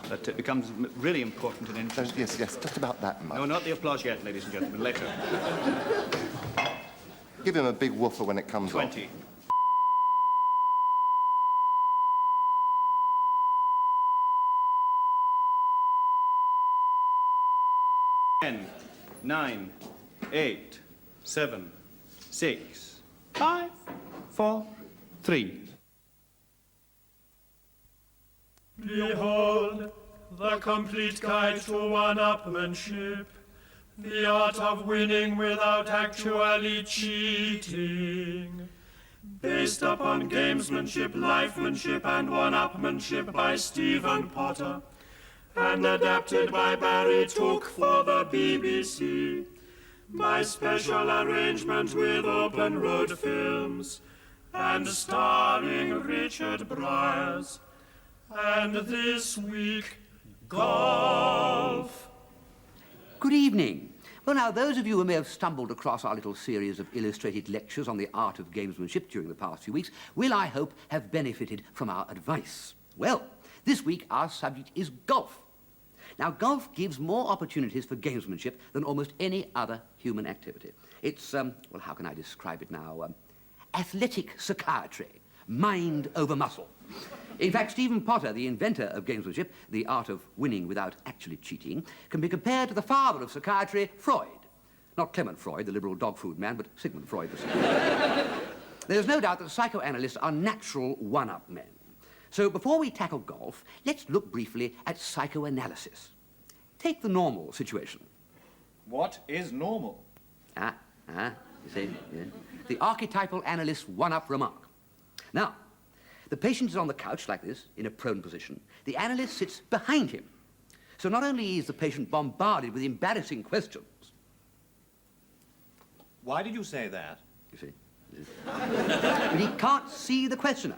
that it becomes really important and interesting. Yes, just about that much. No, not the applause yet, ladies and gentlemen, later. Give him a big woofer when it comes 20. off. 10, 9, 8, 7, 6, 5, 4, 3. Behold, the complete guide to one-upmanship, the art of winning without actually cheating. Based upon gamesmanship, lifemanship, and one-upmanship by Stephen Potter, and adapted by Barry Took for the BBC, by special arrangement with Open Road Films, and starring Richard Briers. And this week, golf. Good evening. Well, now, those of you who may have stumbled across our little series of illustrated lectures on the art of gamesmanship during the past few weeks will, I hope, have benefited from our advice. Well, this week our subject is golf. Now, golf gives more opportunities for gamesmanship than almost any other human activity. It's, well, how can I describe it now? Athletic psychiatry, mind over muscle. In fact, Stephen Potter, the inventor of gamesmanship, the art of winning without actually cheating, can be compared to the father of psychiatry, Freud. Not Clement Freud, the liberal dog food man, but Sigmund Freud, the psychiatrist. There's no doubt that psychoanalysts are natural one-up men. So before we tackle golf, let's look briefly at psychoanalysis. Take the normal situation. What is normal? You see, yeah. The archetypal analyst's one-up remark. Now, the patient is on the couch like this, in a prone position. The analyst sits behind him. So not only is the patient bombarded with embarrassing questions. Why did you say that? You see? But he can't see the questioner.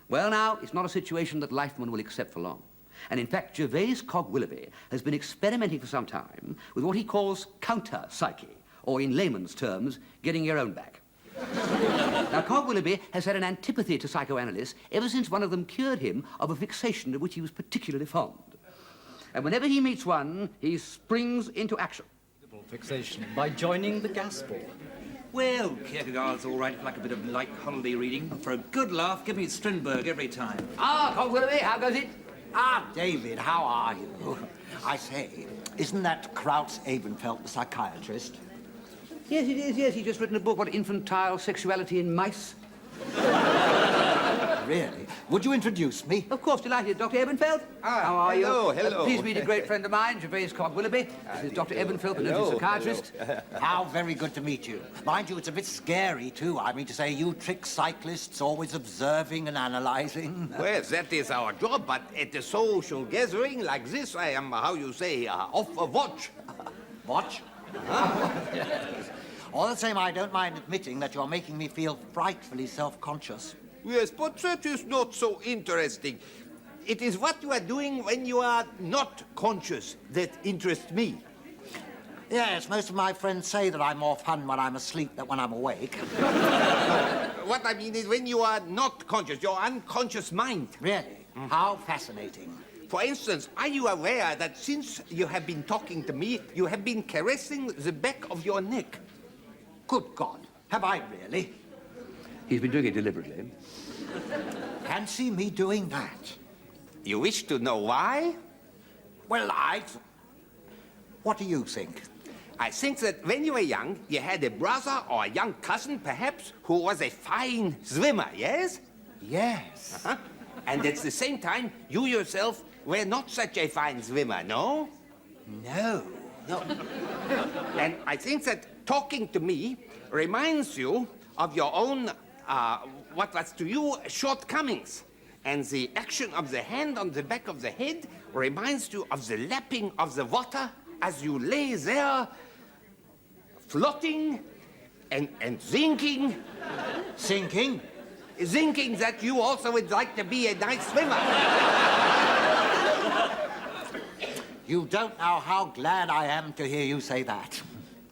Well, now, it's not a situation that Lifeman will accept for long. And in fact, Cogg-Willoughby has been experimenting for some time with what he calls counter-psyche, or in layman's terms, getting your own back. Now, Cogg-Willoughby has had an antipathy to psychoanalysts ever since one of them cured him of a fixation of which he was particularly fond. And whenever he meets one, he springs into action. Fixation by joining the gas ball. Well, Kierkegaard's all right for like a bit of light holiday reading. For a good laugh, give me Strindberg every time. Ah, Cogg-Willoughby, how goes it? Ah, David, how are you? I say, isn't that Krauts Ebenfeld, the psychiatrist? Yes, it is, yes. He's just written a book on infantile sexuality in mice. Really? Would you introduce me? Of course, delighted. Dr. Ebenfeld? How are you? Hello. Please meet a great friend of mine, Cogg-Willoughby. This is Dr. Ebenfeld, the noted psychiatrist. How very good to meet you. Mind you, it's a bit scary, too. I mean to say, you trick cyclists, always observing and analyzing. Well, that is our job, but at a social gathering like this, I am, how you say, off a watch. Watch? All the same, I don't mind admitting that you're making me feel frightfully self-conscious. Yes, but that is not so interesting. It is what you are doing when you are not conscious that interests me. Yes, most of my friends say that I'm more fun when I'm asleep than when I'm awake. What I mean is when you are not conscious, your unconscious mind. Really? How fascinating. For instance, are you aware that since you have been talking to me, you have been caressing the back of your neck? Good God, have I really? He's been doing it deliberately. Fancy me doing that. You wish to know why? Well, what do you think? I think that when you were young, you had a brother or a young cousin, perhaps, who was a fine swimmer, yes? Yes. And at the same time, you yourself were not such a fine swimmer, no? No. And I think that talking to me reminds you of your own, what was to you, shortcomings. And the action of the hand on the back of the head reminds you of the lapping of the water as you lay there, floating and sinking. Sinking? Thinking that you also would like to be a nice swimmer. You don't know how glad I am to hear you say that.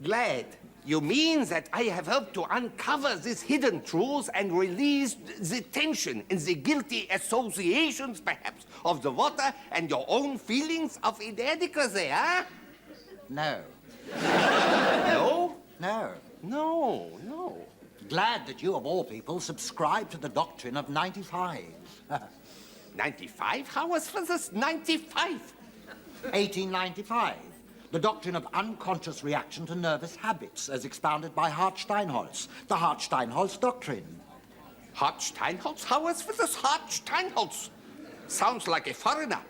Glad? You mean that I have helped to uncover these hidden truths and release the tension in the guilty associations, perhaps, of the water and your own feelings of inadequacy, huh? No. No? No. No, no. Glad that you, of all people, subscribe to the doctrine of 95. 95? How was this 95? 1895. The doctrine of unconscious reaction to nervous habits, as expounded by Hart-Steinholz. The Hart-Steinholz doctrine. Hart-Steinholz? How was this Hart-Steinholz? Sounds like a foreigner.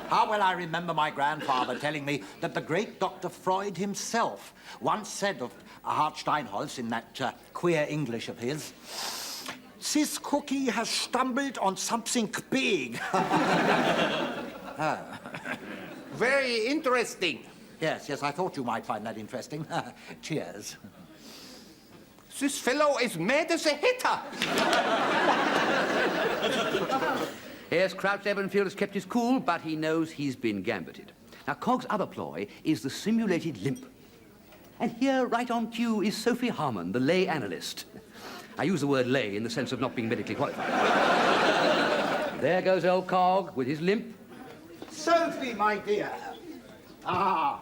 How well I remember my grandfather telling me that the great Dr. Freud himself once said of Hart-Steinholz in that queer English of his, "This cookie has stumbled on something big." Very interesting. Yes, I thought you might find that interesting. Cheers. This fellow is mad as a hatter. Yes, Crouch Ebenfield has kept his cool, but he knows he's been gambited. Now, Cogg's other ploy is the simulated limp. And here, right on cue, is Sophie Harmon, the lay analyst. I use the word lay in the sense of not being medically qualified. There goes old Cogg with his limp. Sophie, my dear. Ah,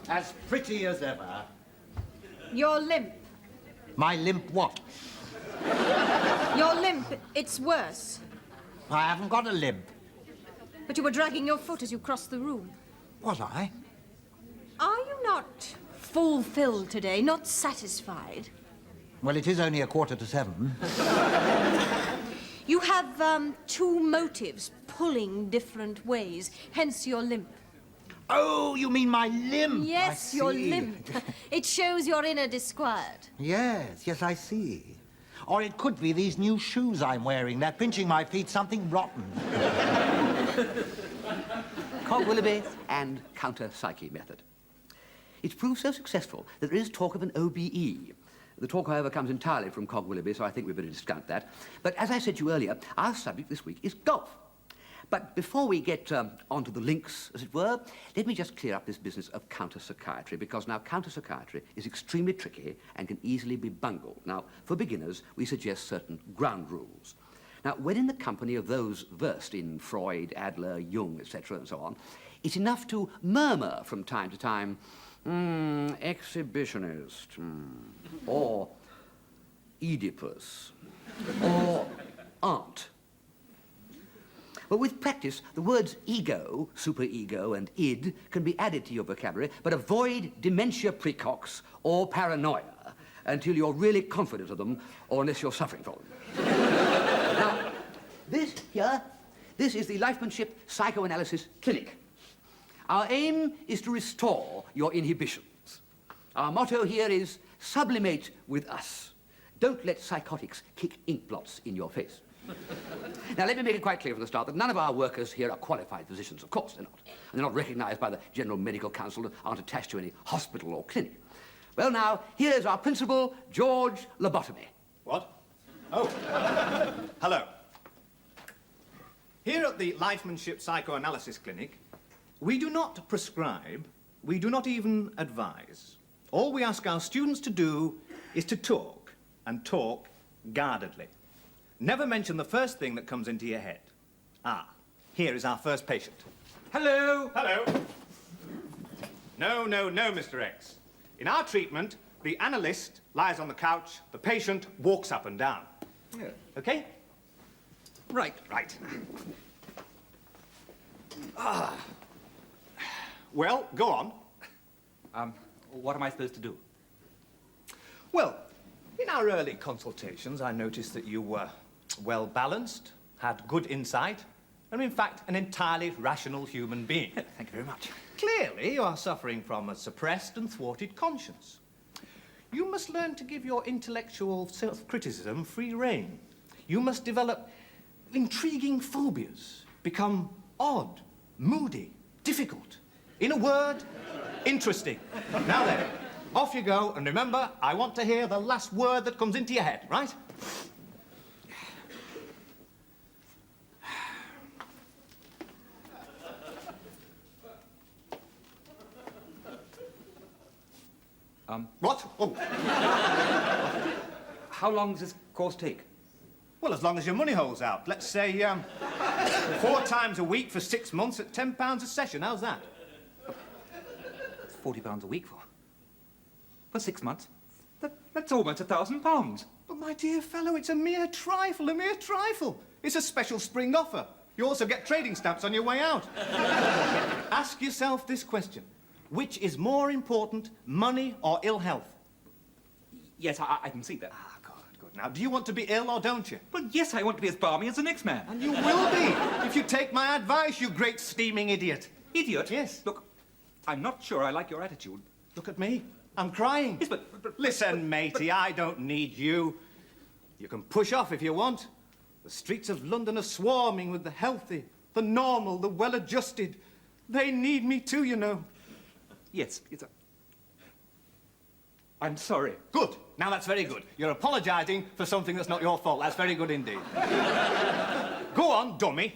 as pretty as ever. Your limp. My limp what? Your limp, it's worse. I haven't got a limp. But you were dragging your foot as you crossed the room. Was I? Are you not fulfilled today, not satisfied? Well, it is only 7:15. You have two motives pulling different ways, hence your limp. Oh, you mean my limp? Yes, I your see. limp. It shows your inner disquiet. Yes, I see. Or it could be these new shoes I'm wearing. They're pinching my feet something rotten. Cogg-Willoughby and counter-psyche method. It's proved so successful that there is talk of an OBE. The talk, however, comes entirely from Cogg-Willoughby, so I think we'd better discount that. But as I said to you earlier, our subject this week is golf. But before we get onto the links, as it were, let me just clear up this business of counter-psychiatry, because now counter-psychiatry is extremely tricky and can easily be bungled. Now, for beginners, we suggest certain ground rules. Now, when in the company of those versed in Freud, Adler, Jung, etc., and so on, it's enough to murmur from time to time, exhibitionist, or Oedipus, or aunt. But with practice, the words ego, superego, and id can be added to your vocabulary, but avoid dementia precox or paranoia until you're really confident of them, or unless you're suffering from them. Now, this is the Lifemanship Psychoanalysis Clinic. Our aim is to restore your inhibitions. Our motto here is sublimate with us. Don't let psychotics kick ink blots in your face. Now, let me make it quite clear from the start that none of our workers here are qualified physicians. Of course they're not. And they're not recognized by the General Medical Council and aren't attached to any hospital or clinic. Well, now, here is our principal, George Lobotomy. What? Oh. Hello. Here at the Lifemanship Psychoanalysis Clinic, we do not prescribe, we do not even advise. All we ask our students to do is to talk, and talk guardedly. Never mention the first thing that comes into your head. Ah, here is our first patient. Hello. Hello. No, Mr. X. In our treatment, the analyst lies on the couch, the patient walks up and down. Yeah. Okay? Right. Well, go on. What am I supposed to do? Well, in our early consultations, I noticed that you were well-balanced, had good insight, and in fact, an entirely rational human being. Thank you very much. Clearly, you are suffering from a suppressed and thwarted conscience. You must learn to give your intellectual self-criticism free rein. You must develop intriguing phobias, become odd, moody, difficult. In a word, interesting. Now then, off you go, and remember, I want to hear the last word that comes into your head, right? What? Oh. How long does this course take? Well, as long as your money holds out. Let's say, 4 times a week for 6 months at £10 a session. How's that? £40 a week for 6 months. That's almost £1,000. But, my dear fellow, it's a mere trifle, a mere trifle. It's a special spring offer. You also get trading stamps on your way out. Ask yourself this question. Which is more important, money or ill health? Yes, I can see that. Ah, good. Now, do you want to be ill or don't you? Well, yes, I want to be as balmy as the next man. And you will be, if you take my advice, you great steaming idiot. Idiot? Yes. Look, I'm not sure I like your attitude. Look at me. I'm crying. Yes, but... Listen, matey, I don't need you. You can push off if you want. The streets of London are swarming with the healthy, the normal, the well-adjusted. They need me too, you know. Yes, I'm sorry. Good. Now that's very good. You're apologising for something that's not your fault. That's very good indeed. Go on, dummy.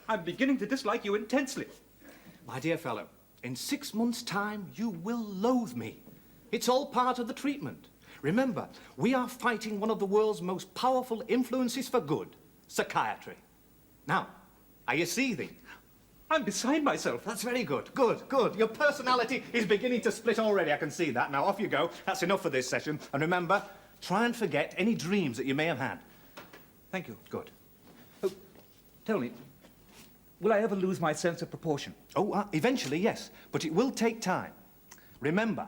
I'm beginning to dislike you intensely. My dear fellow, in 6 months' time, you will loathe me. It's all part of the treatment. Remember, we are fighting one of the world's most powerful influences for good, psychiatry. Now, are you seething? I'm beside myself. That's very good. Good. Your personality is beginning to split already. I can see that. Now, off you go. That's enough for this session. And remember, try and forget any dreams that you may have had. Thank you. Good. Oh, tell me, will I ever lose my sense of proportion? Oh, eventually, yes. But it will take time. Remember,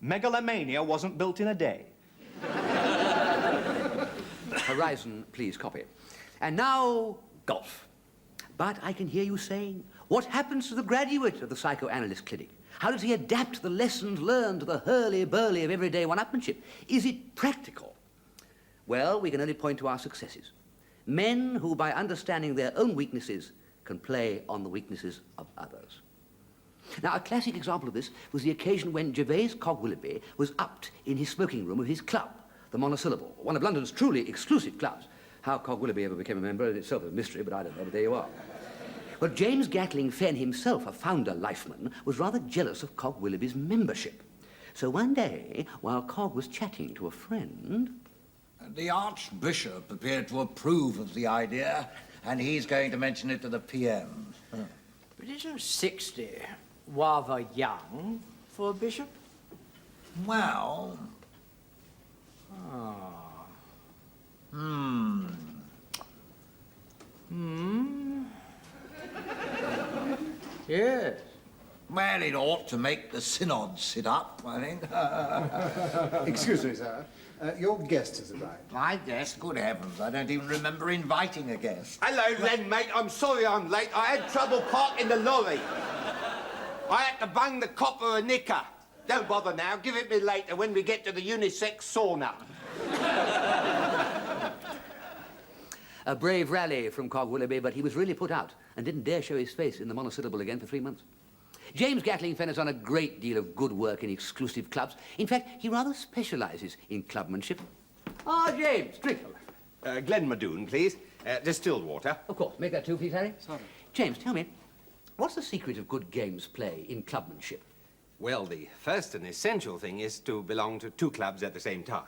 megalomania wasn't built in a day. Horizon, please copy. And now, golf. But I can hear you saying, what happens to the graduate of the psychoanalyst clinic? How does he adapt the lessons learned to the hurly-burly of everyday one-upmanship? Is it practical? Well, we can only point to our successes. Men who, by understanding their own weaknesses, can play on the weaknesses of others. Now, a classic example of this was the occasion when Gervase Cogg-Willoughby was upped in his smoking room of his club, the Monosyllable, one of London's truly exclusive clubs. How Cogg-Willoughby ever became a member in itself is a mystery, but I don't know, but there you are. Well, James Gatling-Fenn himself, a founder lifeman, was rather jealous of Cogg-Willoughby's membership. So one day, while Cogg was chatting to a friend... The Archbishop appeared to approve of the idea, and he's going to mention it to the PM. But isn't 60 rather young for a bishop? Well... Yes. Well, it ought to make the synod sit up, I think. Excuse me, sir. Your guest has arrived. My guest? Good heavens, I don't even remember inviting a guest. Hello, Len, mate. I'm sorry I'm late. I had trouble parking the lorry. I had to bung the copper a knicker. Don't bother now. Give it me later when we get to the unisex sauna. A brave rally from Cogg-Willoughby, but he was really put out and didn't dare show his face in the Monosyllable again for 3 months. James Gatling-Fenn has done a great deal of good work in exclusive clubs. In fact, he rather specialises in clubmanship. Ah, James, drink. Glenmadoon, please. Distilled water. Of course. Make that 2, please, Harry. Sorry. James, tell me, what's the secret of good games play in clubmanship? Well, the first and essential thing is to belong to 2 clubs at the same time.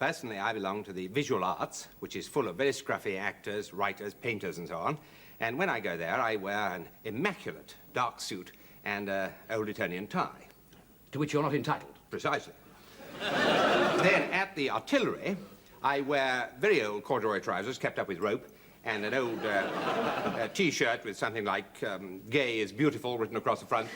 Personally, I belong to the visual arts, which is full of very scruffy actors, writers, painters, and so on. And when I go there, I wear an immaculate dark suit and an old Etonian tie. To which you're not entitled. Precisely. Then, at the artillery, I wear very old corduroy trousers kept up with rope and an old T-shirt with something like gay is beautiful written across the front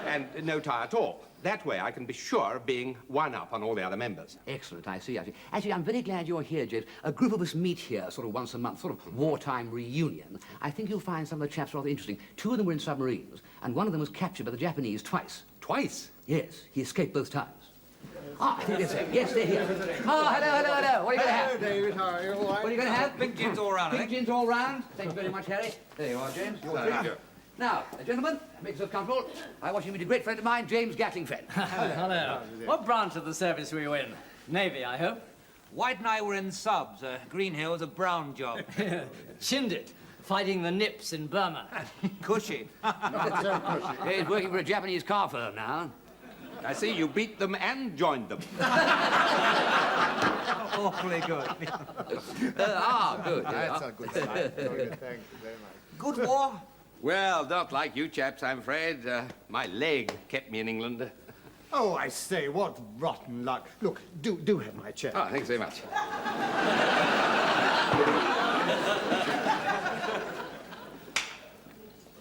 and no tie at all. That way I can be sure of being one up on all the other members. Excellent, I see. Actually, I'm very glad you're here, James. A group of us meet here sort of once a month, sort of wartime reunion. I think you'll find some of the chaps rather interesting. 2 of them were in submarines, and one of them was captured by the Japanese twice. Twice? Yes, he escaped both times. Ah, I think that's it. Yes, they're here. Oh, hello. What are you going to have? Hello, David. How are you? All right? What are you going to have? Big gins all round, I Big think. gins all round. Thank you very much, Harry. There you are, James. Thank you. Now, gentlemen, make yourself comfortable. I want you to meet a great friend of mine, James Gatling-Fenn. Hello. What branch of the service were you in? Navy, I hope? White and I were in subs. Green Hill was a brown job. Chinned it, fighting the nips in Burma. Cushy. He's working for a Japanese car firm now. I see you beat them and joined them. Awfully good. Good. That's a good sign. Very good. Thank you very much. Good war? Well, not like you chaps, I'm afraid. My leg kept me in England. Oh, I say, what rotten luck. Look, do have my chair. Oh, thanks very much.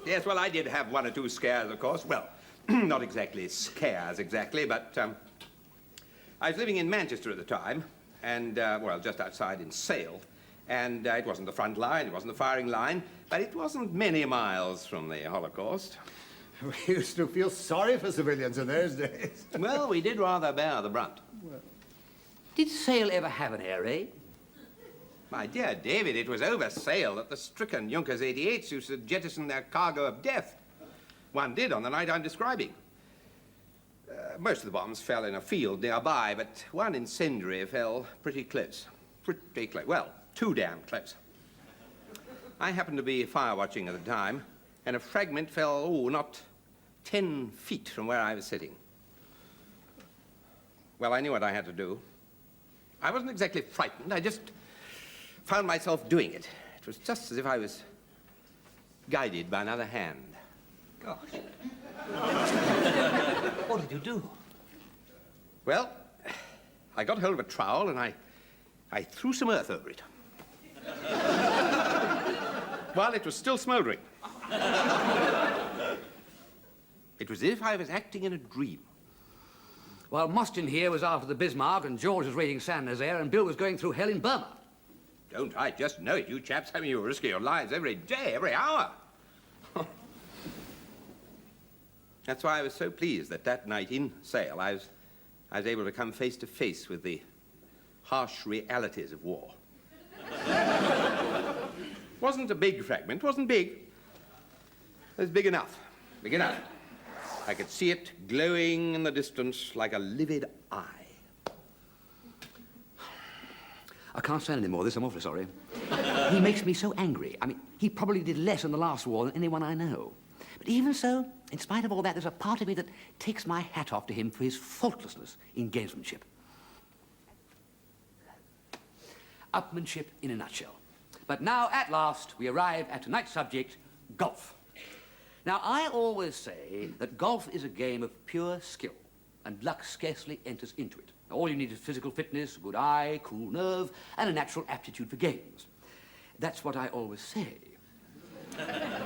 Yes, well, I did have one or two scares, of course. Well, not exactly scares, but I was living in Manchester at the time, and, well, just outside in Sale, and it wasn't the front line, it wasn't the firing line, but it wasn't many miles from the Holocaust. We used to feel sorry for civilians in those days. Well, we did rather bear the brunt. Did Sale ever have an air raid? My dear David, it was over Sale that the stricken Junkers 88s used to jettison their cargo of death. One did on the night I'm describing. Most of the bombs fell in a field nearby, but one incendiary fell pretty close. Pretty close. Well, too damn close. I happened to be fire watching at the time, and a fragment fell, oh, not 10 feet from where I was sitting. Well, I knew what I had to do. I wasn't exactly frightened. I just found myself doing it. It was just as if I was guided by another hand. Gosh. What did you do? Well, I got hold of a trowel and I threw some earth over it. While it was still smouldering. It was as if I was acting in a dream. While Mostyn here was after the Bismarck and George was raiding Saint Nazaire and Bill was going through hell in Burma. Don't I just know it, you chaps? I mean, you're risking your lives every day, every hour. That's why I was so pleased that night in Sale, I was able to come face to face with the harsh realities of war. Wasn't a big fragment, wasn't big. It was big enough, big enough. I could see it glowing in the distance like a livid eye. I can't stand any more of this, I'm awfully sorry. He makes me so angry. I mean, he probably did less in the last war than anyone I know. But even so, in spite of all that, there's a part of me that takes my hat off to him for his faultlessness in gamesmanship. Upmanship in a nutshell. But now, at last, we arrive at tonight's subject, golf. Now, I always say that golf is a game of pure skill, and luck scarcely enters into it. All you need is physical fitness, good eye, cool nerve, and a natural aptitude for games. That's what I always say.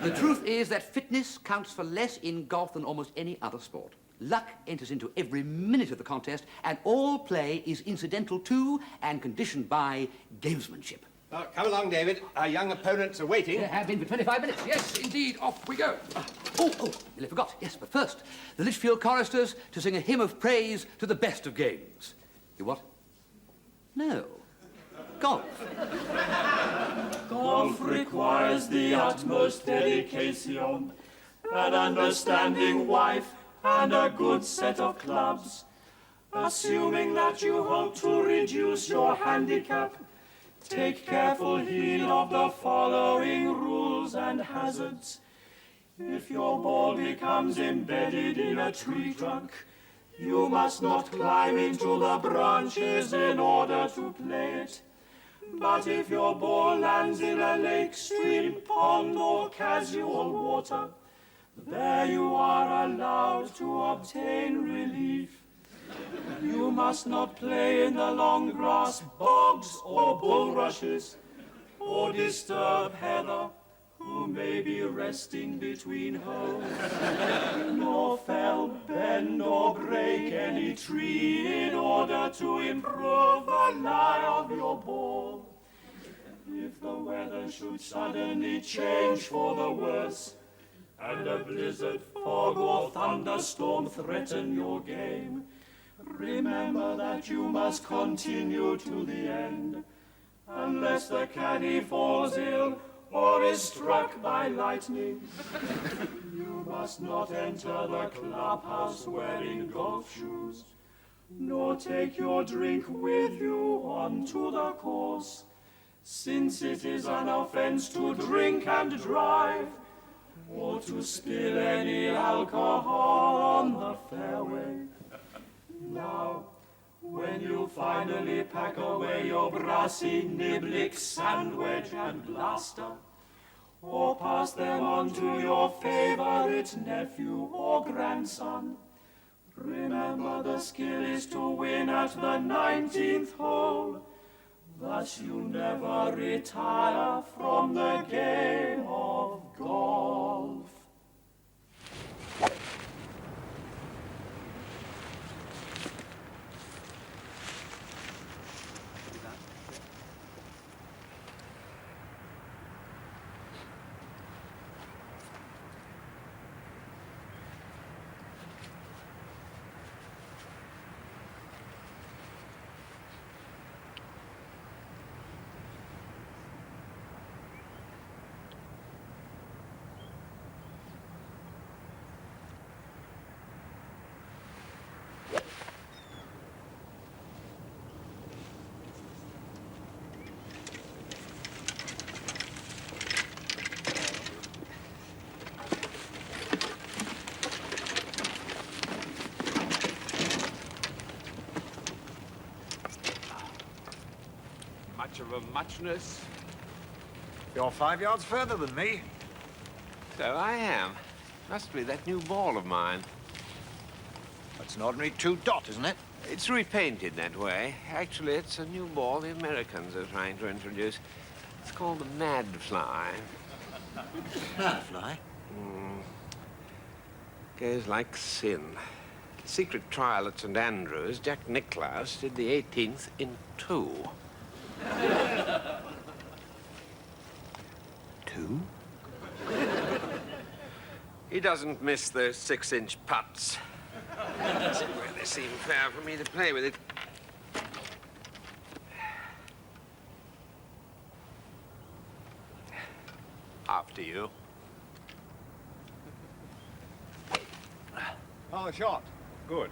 The truth is that fitness counts for less in golf than almost any other sport. Luck enters into every minute of the contest, and all play is incidental to and conditioned by gamesmanship. Oh, come along, David. Our young opponents are waiting. They have been for 25 minutes. Yes, indeed. Off we go. Oh, nearly forgot. Yes, but first, the Lichfield choristers to sing a hymn of praise to the best of games. You what? No. Golf. Golf requires the utmost dedication, an understanding wife, and a good set of clubs. Assuming that you hope to reduce your handicap, take careful heed of the following rules and hazards. If your ball becomes embedded in a tree trunk, you must not climb into the branches in order to play it. But if your ball lands in a lake, stream, pond, or casual water, there you are allowed to obtain relief. You must not play in the long grass, bogs, or bulrushes, or disturb heather, who may be resting between holes, nor fell, bend, or break any tree in order to improve the lie of your ball. If the weather should suddenly change for the worse, and a blizzard, fog, or thunderstorm threaten your game, remember that you must continue to the end, unless the caddy falls ill or is struck by lightning. You must not enter the clubhouse wearing golf shoes, nor take your drink with you onto the course, since it is an offense to drink and drive, or to spill any alcohol on the fairway. Now, When you finally pack away your brassy niblick, sandwich and blaster, or pass them on to your favorite nephew or grandson, remember the skill is to win at the 19th hole. Thus you never retire from the game of golf. Much of a muchness. You're 5 yards further than me. So I am. Must be that new ball of mine. That's an ordinary 2-dot, isn't it? It's repainted that way. Actually, it's a new ball the Americans are trying to introduce. It's called the Mad Fly. Mad fly? Goes like sin. The secret trial at St. Andrews, Jack Nicklaus did the 18th in 2. 2? He doesn't miss those 6-inch putts. Doesn't really seem fair for me to play with it. After you. Oh, shot. Good.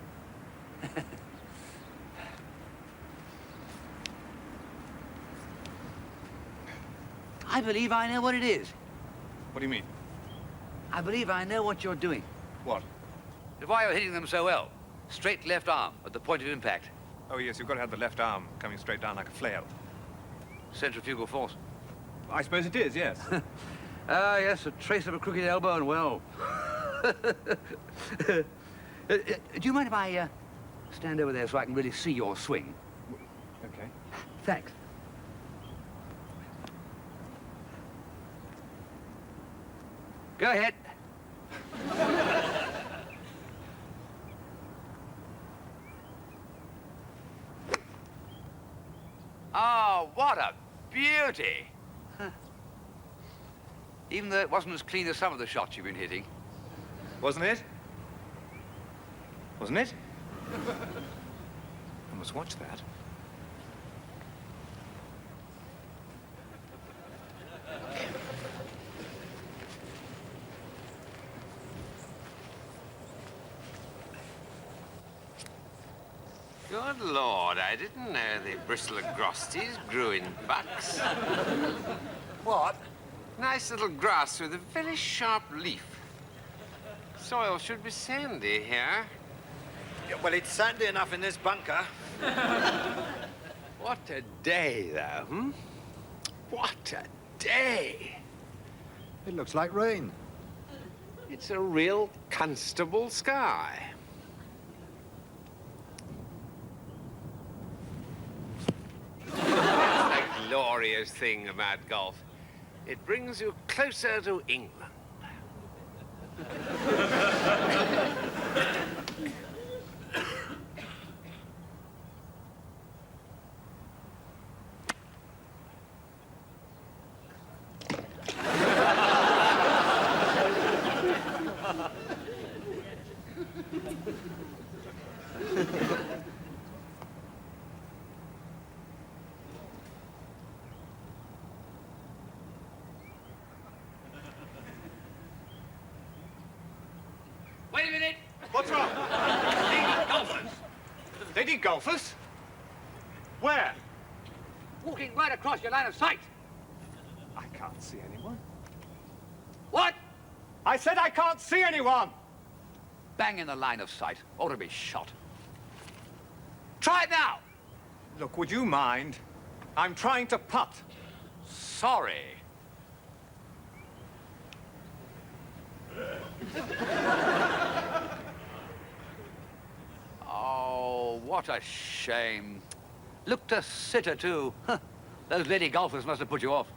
I believe I know what it is. What do you mean? I believe I know what you're doing. What? Why you're hitting them so well. Straight left arm at the point of impact. Oh, yes, you've got to have the left arm coming straight down like a flail. Centrifugal force. I suppose it is, yes. Ah, yes, a trace of a crooked elbow and well. Do you mind if I stand over there so I can really see your swing? Okay. Thanks. Go ahead. Oh, what a beauty! Even though it wasn't as clean as some of the shots you've been hitting. Wasn't it? Wasn't it? I must watch that. Good Lord, I didn't know the Bristol agrostes grew in bucks. What? Nice little grass with a very sharp leaf. Soil should be sandy here. Yeah, well, it's sandy enough in this bunker. What a day, though, hmm? What a day! It looks like rain. It's a real constable sky. That's the glorious thing about golf. It brings you closer to England. Wait a minute! What's wrong? Lady golfers! Lady golfers? Where? Walking right across your line of sight. I can't see anyone. What? I said I can't see anyone! Bang in the line of sight. Ought to be shot. Try Try it now! Look, would you mind? I'm trying to putt. Sorry. Oh, what a shame. Looked a sitter, too. Huh. Those lady golfers must have put you off.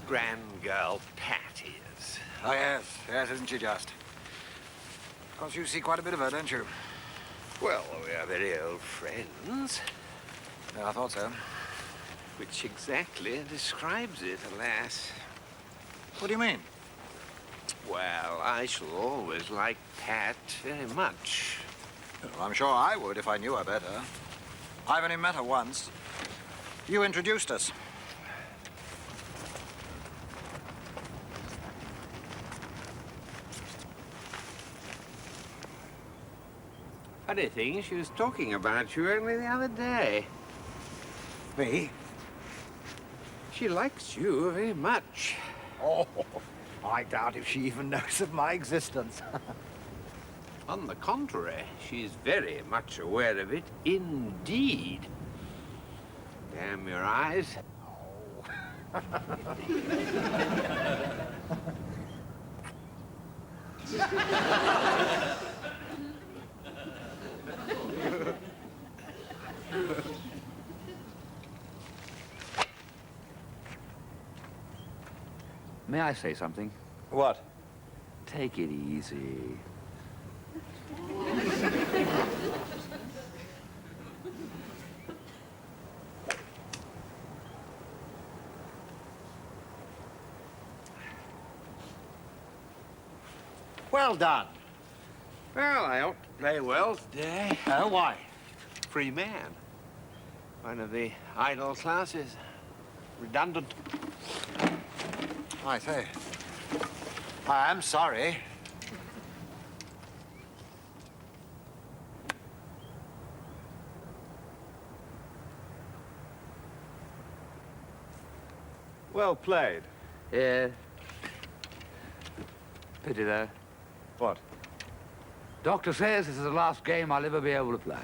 Grand girl Pat is. Oh, yes. Yes, isn't she just? Of course, you see quite a bit of her, don't you? Well, we are very old friends. Yeah, I thought so. Which exactly describes it, alas. What do you mean? Well, I shall always like Pat very much. Well, I'm sure I would if I knew her better. I've only met her once. You introduced us. Funny thing, she was talking about you only the other day. Me? She likes you very much. Oh, I doubt if she even knows of my existence. On the contrary, she's very much aware of it indeed. Damn your eyes. May I say something? What? Take it easy. Well done. Well, I ought to play well today. Oh, why? Free man. One of the idle classes. Redundant. I say. I am sorry. Well played. Yeah. Pity, though. What? Doctor says this is the last game I'll ever be able to play.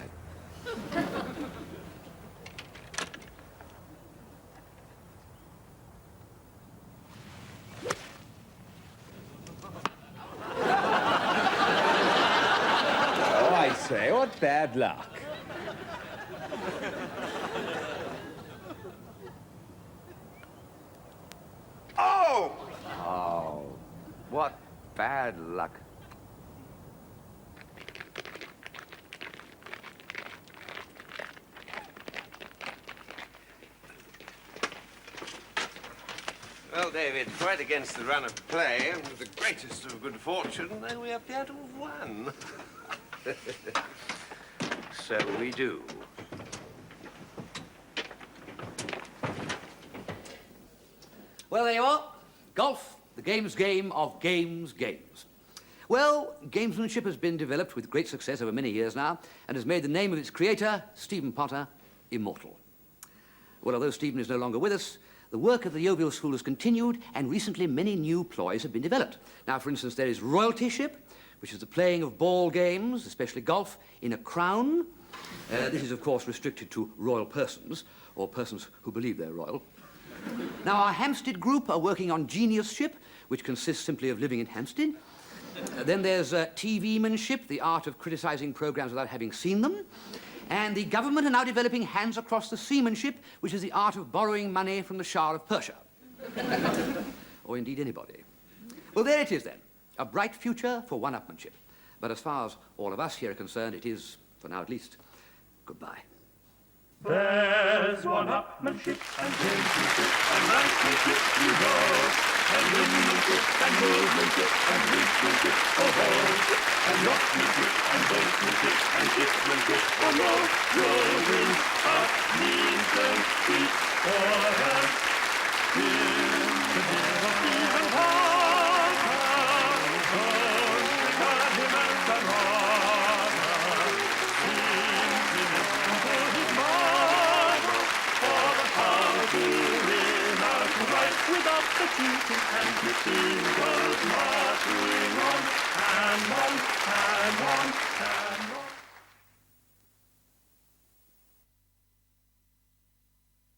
Oh, I say, what bad luck. Oh! Oh, what bad luck. Well, David, quite against the run of play, and with the greatest of good fortune, then we appear to have won. So we do. Well, there you are. Golf, the game's game of games. Well, gamesmanship has been developed with great success over many years now and has made the name of its creator, Stephen Potter, immortal. Well, although Stephen is no longer with us, the work of the Yeovil School has continued, and recently many new ploys have been developed. Now, for instance, there is royaltyship, which is the playing of ball games, especially golf, in a crown. This is, of course, restricted to royal persons, or persons who believe they're royal. Now, our Hampstead group are working on geniusship, which consists simply of living in Hampstead. Then there's TV-manship, the art of criticising programmes without having seen them. And the government are now developing hands across the seamanship, which is the art of borrowing money from the Shah of Persia. Or indeed anybody. Well, there it is then. A bright future for one-upmanship. But as far as all of us here are concerned, it is, for now at least, goodbye. There's one-upmanship and gamesmanship and life-manship you know, and womenmanship and movemanship and weekmanship for all, and yachtmanship and boatmanship and shipmanship for more. Rolling up means don't keep for us. In the name of Stephen to win out to right. with up the tooting and fifteen goes marching on, and on, and on, and on.